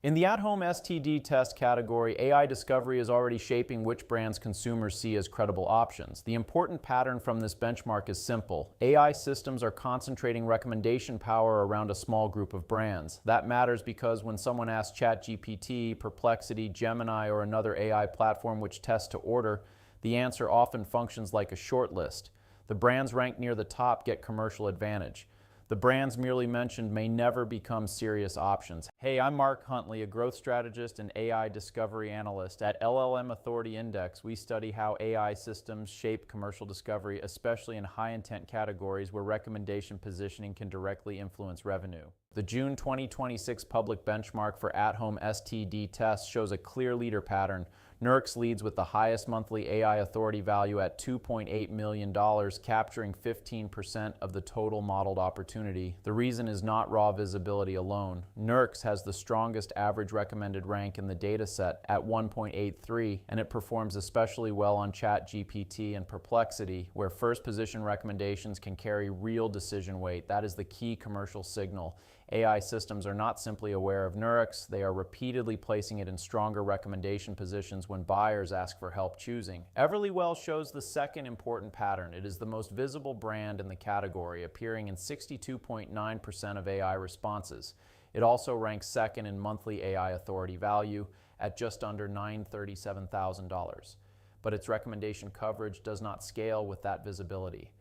In the at-home STD test category, AI discovery is already shaping which brands consumers see as credible options. The important pattern from this benchmark is simple. AI systems are concentrating recommendation power around a small group of brands. That matters because when someone asks ChatGPT, Perplexity, Gemini, or another AI platform which tests to order, the answer often functions like a shortlist. The brands ranked near the top get commercial advantage. The brands merely mentioned may never become serious options. Hey, I'm Mark Huntley, a growth strategist and AI discovery analyst. At LLM Authority Index, we study how AI systems shape commercial discovery, especially in high-intent categories where recommendation positioning can directly influence revenue. The June 2026 public benchmark for at-home STD tests shows a clear leader pattern. Nurx leads with the highest monthly AI authority value at $2.8 million, capturing 15% of the total modeled opportunity. The reason is not raw visibility alone. Nurx has the strongest average recommended rank in the dataset at 1.83, and it performs especially well on ChatGPT and Perplexity, where first position recommendations can carry real decision weight. That is the key commercial signal. AI systems are not simply aware of Nurx, they are repeatedly placing it in stronger recommendation positions when buyers ask for help choosing. Everlywell shows the second important pattern. It is the most visible brand in the category, appearing in 62.9% of AI responses. It also ranks second in monthly AI authority value at just under $937,000. But its recommendation coverage does not scale with that visibility.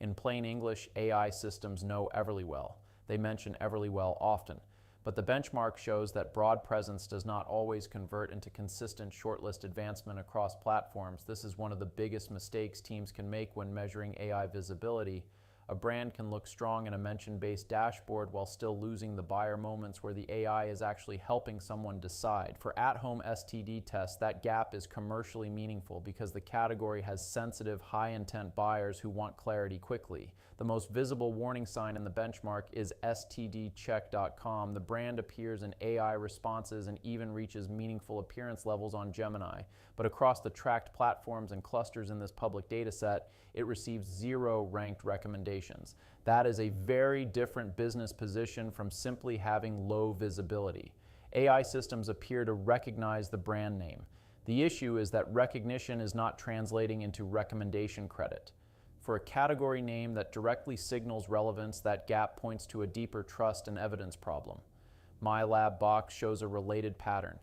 In plain English, AI systems know Everlywell. They mention Everlywell often, but the benchmark shows that broad presence does not always convert into consistent shortlist advancement across platforms. This is one of the biggest mistakes teams can make when measuring AI visibility. A brand can look strong in a mention-based dashboard while still losing the buyer moments where the AI is actually helping someone decide. For at-home STD tests, that gap is commercially meaningful because the category has sensitive, high-intent buyers who want clarity quickly. The most visible warning sign in the benchmark is stdcheck.com. The brand appears in AI responses and even reaches meaningful appearance levels on Gemini. But across the tracked platforms and clusters in this public dataset, it receives 0 ranked recommendations. That is a very different business position from simply having low visibility. AI systems appear to recognize the brand name. The issue is that recognition is not translating into recommendation credit. For a category name that directly signals relevance, that gap points to a deeper trust and evidence problem. myLAB box shows a related pattern.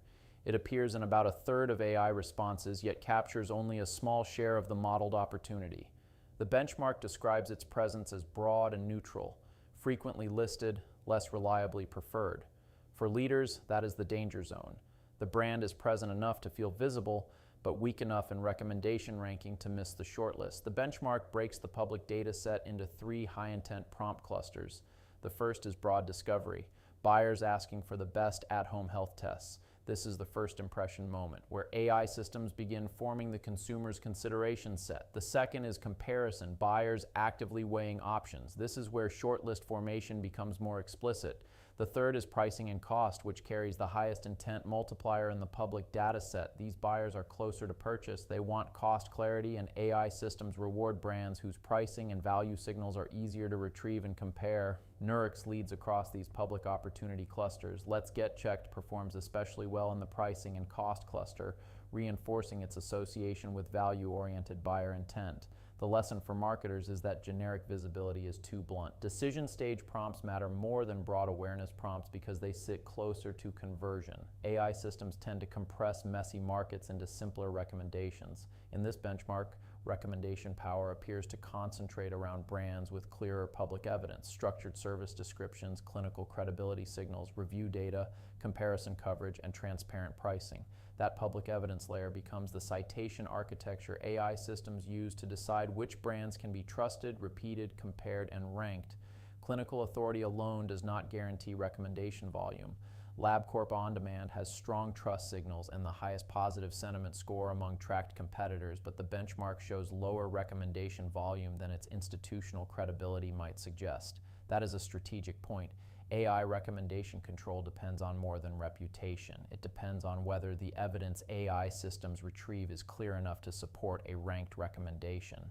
It appears in about a third of AI responses, yet captures only a small share of the modeled opportunity. The benchmark describes its presence as broad and neutral, frequently listed, less reliably preferred. For leaders, that is the danger zone. The brand is present enough to feel visible, but weak enough in recommendation ranking to miss the shortlist. The benchmark breaks the public data set into 3 high-intent prompt clusters. The first is broad discovery, buyers asking for the best at-home health tests. This is the first impression moment, where AI systems begin forming the consumer's consideration set. The second is comparison, buyers actively weighing options. This is where shortlist formation becomes more explicit. The third is pricing and cost, which carries the highest intent multiplier in the public data set. These buyers are closer to purchase. They want cost clarity, and AI systems reward brands whose pricing and value signals are easier to retrieve and compare. Nurx leads across these public opportunity clusters. Let's Get Checked performs especially well in the pricing and cost cluster, reinforcing its association with value-oriented buyer intent. The lesson for marketers is that generic visibility is too blunt. Decision stage prompts matter more than broad awareness prompts because they sit closer to conversion. AI systems tend to compress messy markets into simpler recommendations. In this benchmark, recommendation power appears to concentrate around brands with clearer public evidence, structured service descriptions, clinical credibility signals, review data, comparison coverage, and transparent pricing. That public evidence layer becomes the citation architecture AI systems use to decide which brands can be trusted, repeated, compared, and ranked. Clinical authority alone does not guarantee recommendation volume. LabCorp On Demand has strong trust signals and the highest positive sentiment score among tracked competitors, but the benchmark shows lower recommendation volume than its institutional credibility might suggest. That is a strategic point. AI recommendation control depends on more than reputation. It depends on whether the evidence AI systems retrieve is clear enough to support a ranked recommendation.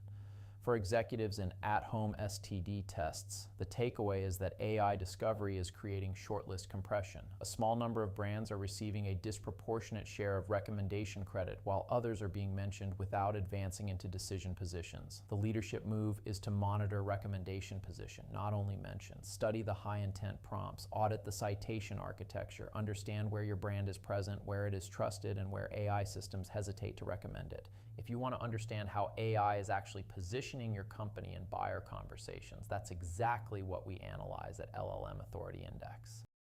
For executives in at-home STD tests, the takeaway is that AI discovery is creating shortlist compression. A small number of brands are receiving a disproportionate share of recommendation credit, while others are being mentioned without advancing into decision positions. The leadership move is to monitor recommendation position, not only mention. Study the high-intent prompts, audit the citation architecture, understand where your brand is present, where it is trusted, and where AI systems hesitate to recommend it. If you want to understand how AI is actually positioning your company in buyer conversations, that's exactly what we analyze at LLM Authority Index.